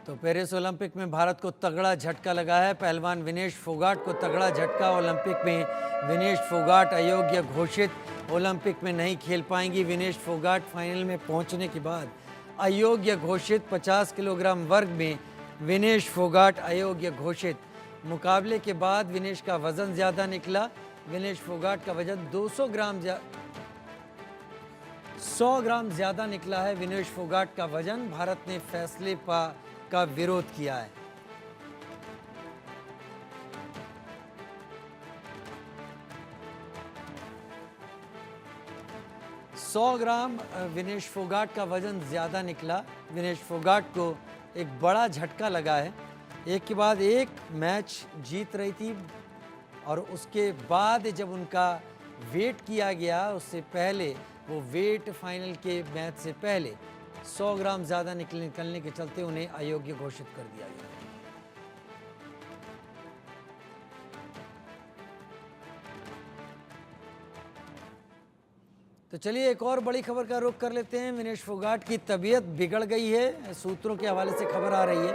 तो Paris Olympic में भारत को तगड़ा झटका लगा है। पहलवान विनेश फोगाट को तगड़ा झटका। ओलंपिक में विनेश फोगाट अयोग्य घोषित। ओलंपिक में नहीं खेल पाएंगी विनेश फोगाट। फाइनल में पहुंचने के बाद अयोग्य घोषित। 50 किलोग्राम वर्ग में विनेश फोगाट अयोग्य घोषित। मुकाबले के बाद विनेश का वजन ज़्यादा निकला। विनेश फोगाट का वजन 100 ग्राम ज़्यादा निकला है। विनेश फोगाट का वजन। भारत ने फैसले का विरोध किया है। सौ ग्राम विनेश फोगाट का वजन ज़्यादा निकला। विनेश फोगाट को एक बड़ा झटका लगा है। एक के बाद एक मैच जीत रही थी और उसके बाद जब उनका वेट किया गया, उससे पहले वो वेट फाइनल के मैच से पहले 100 ग्राम ज़्यादा निकलने के चलते उन्हें अयोग्य घोषित कर दिया गया। तो चलिए एक और बड़ी खबर का रुख कर लेते हैं। विनेश फोगाट की तबीयत बिगड़ गई है, सूत्रों के हवाले से खबर आ रही है।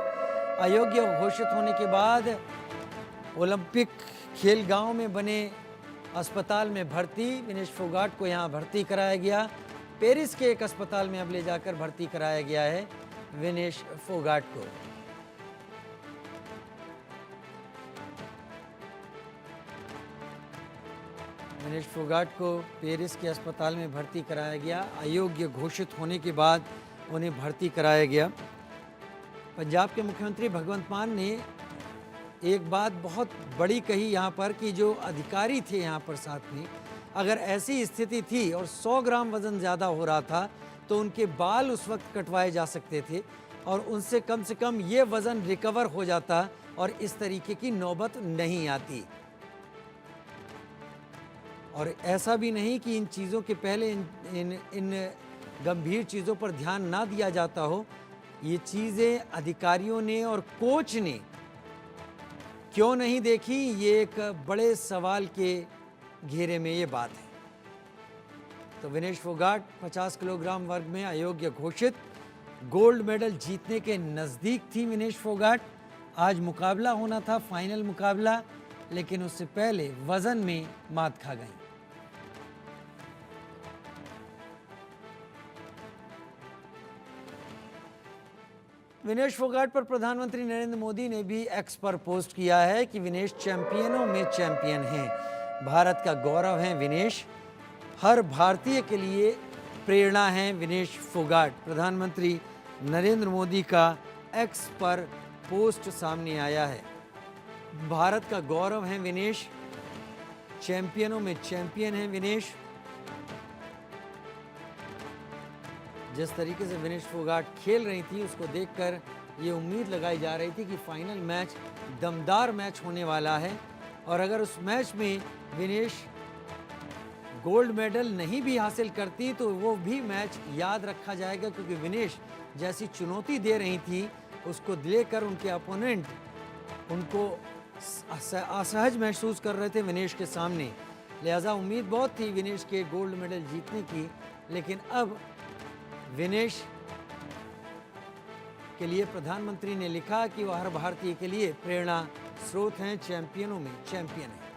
अयोग्य घोषित होने के बाद ओलंपिक खेल गांव में बने अस्पताल में भर्ती। विनेश फोगाट को यहां भर्ती कराया गया। पेरिस के एक अस्पताल में अब ले जाकर भर्ती कराया गया है विनेश फोगाट को। विनेश फोगाट को पेरिस के अस्पताल में भर्ती कराया गया। अयोग्य घोषित होने के बाद उन्हें भर्ती कराया गया। पंजाब के मुख्यमंत्री भगवंत मान ने एक बात बहुत बड़ी कही यहाँ पर कि जो अधिकारी थे यहाँ पर साथ में, अगर ऐसी स्थिति थी और 100 ग्राम वज़न ज़्यादा हो रहा था तो उनके बाल उस वक्त कटवाए जा सकते थे और उनसे कम से कम ये वज़न रिकवर हो जाता और इस तरीके की नौबत नहीं आती। और ऐसा भी नहीं कि इन चीज़ों के पहले इन गंभीर चीज़ों पर ध्यान ना दिया जाता हो। ये चीज़ें अधिकारियों ने और कोच ने क्यों नहीं देखी, ये एक बड़े सवाल के घेरे में ये बात है। तो विनेश फोगाट 50 किलोग्राम वर्ग में अयोग्य घोषित। गोल्ड मेडल जीतने के नज़दीक थी विनेश फोगाट। आज मुकाबला होना था, फाइनल मुकाबला, लेकिन उससे पहले वजन में मात खा गई। विनेश फोगाट पर प्रधानमंत्री नरेंद्र मोदी ने भी एक्स पर पोस्ट किया है कि विनेश चैंपियनों में चैंपियन हैं, भारत का गौरव हैं विनेश, हर भारतीय के लिए प्रेरणा हैं विनेश फोगाट। प्रधानमंत्री नरेंद्र मोदी का एक्स पर पोस्ट सामने आया है। भारत का गौरव हैं विनेश, चैंपियनों में चैंपियन हैं विनेश। जिस तरीके से विनेश फोगाट खेल रही थी उसको देखकर ये उम्मीद लगाई जा रही थी कि फाइनल मैच दमदार मैच होने वाला है और अगर उस मैच में विनेश गोल्ड मेडल नहीं भी हासिल करती तो वो भी मैच याद रखा जाएगा, क्योंकि विनेश जैसी चुनौती दे रही थी उसको लेकर उनके अपोनेंट उनको असहज महसूस कर रहे थे विनेश के सामने। लिहाजा उम्मीद बहुत थी विनेश के गोल्ड मेडल जीतने की, लेकिन अब विनेश के लिए प्रधानमंत्री ने लिखा कि वह हर भारतीय के लिए प्रेरणा स्रोत हैं, चैंपियनों में चैंपियन हैं।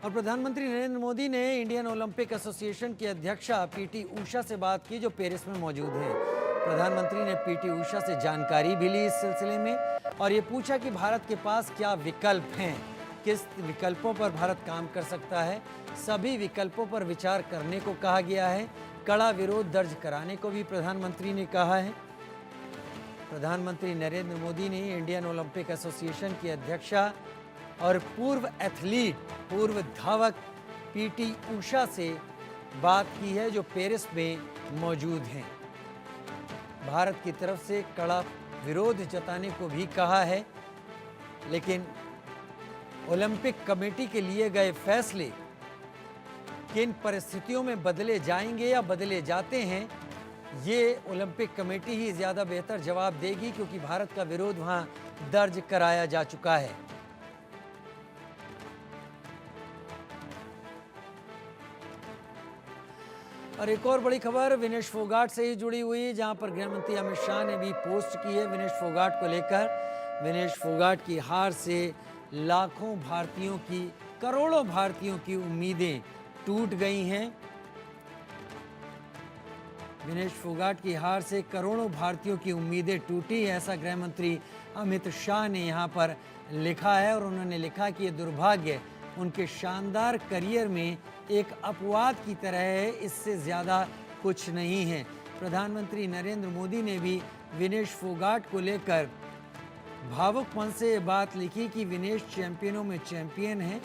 और प्रधानमंत्री नरेंद्र मोदी ने इंडियन ओलंपिक एसोसिएशन की अध्यक्षा पीटी उषा से बात की, जो पेरिस में मौजूद हैं। प्रधानमंत्री ने पीटी उषा से जानकारी भी ली इस सिलसिले में और ये पूछा कि भारत के पास क्या विकल्प हैं, किस विकल्पों पर भारत काम कर सकता है। सभी विकल्पों पर विचार करने को कहा गया है। कड़ा विरोध दर्ज कराने को भी प्रधानमंत्री ने कहा है। प्रधानमंत्री नरेंद्र मोदी ने इंडियन ओलंपिक एसोसिएशन की अध्यक्षा और पूर्व एथलीट, पूर्व धावक पीटी उषा से बात की है, जो पेरिस में मौजूद हैं। भारत की तरफ से कड़ा विरोध जताने को भी कहा है, लेकिन ओलंपिक कमेटी के लिए गए फैसले किन परिस्थितियों में बदले जाएंगे या बदले जाते हैं, ये ओलंपिक कमेटी ही ज़्यादा बेहतर जवाब देगी, क्योंकि भारत का विरोध वहाँ दर्ज कराया जा चुका है। और एक और बड़ी खबर विनेश फोगाट से ही जुड़ी हुई है, जहां पर गृह मंत्री अमित शाह ने भी पोस्ट की है विनेश फोगाट को लेकर। विनेश फोगाट की हार से लाखों भारतीयों की, करोड़ों भारतीयों की उम्मीदें टूट गई हैं। विनेश फोगाट की हार से करोड़ों भारतीयों की उम्मीदें टूटी, ऐसा गृह मंत्री अमित शाह ने यहां पर लिखा है। और उन्होंने लिखा कि यह दुर्भाग्य उनके शानदार करियर में एक अपवाद की तरह है, इससे ज़्यादा कुछ नहीं है। प्रधानमंत्री नरेंद्र मोदी ने भी विनेश फोगाट को लेकर भावुक मन से ये बात लिखी कि विनेश चैंपियनों में चैंपियन है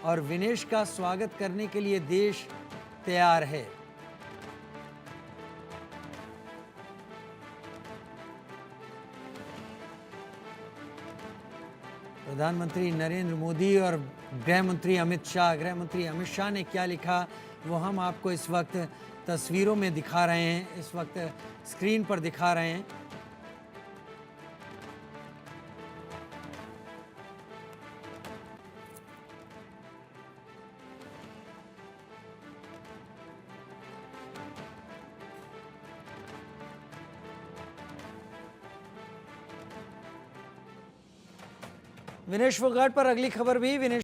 और विनेश का स्वागत करने के लिए देश तैयार है। प्रधानमंत्री नरेंद्र मोदी और गृह मंत्री अमित शाह ने क्या लिखा वो हम आपको इस वक्त तस्वीरों में दिखा रहे हैं, इस वक्त स्क्रीन पर दिखा रहे हैं। विनेश फोगाट पर अगली खबर भी विनेश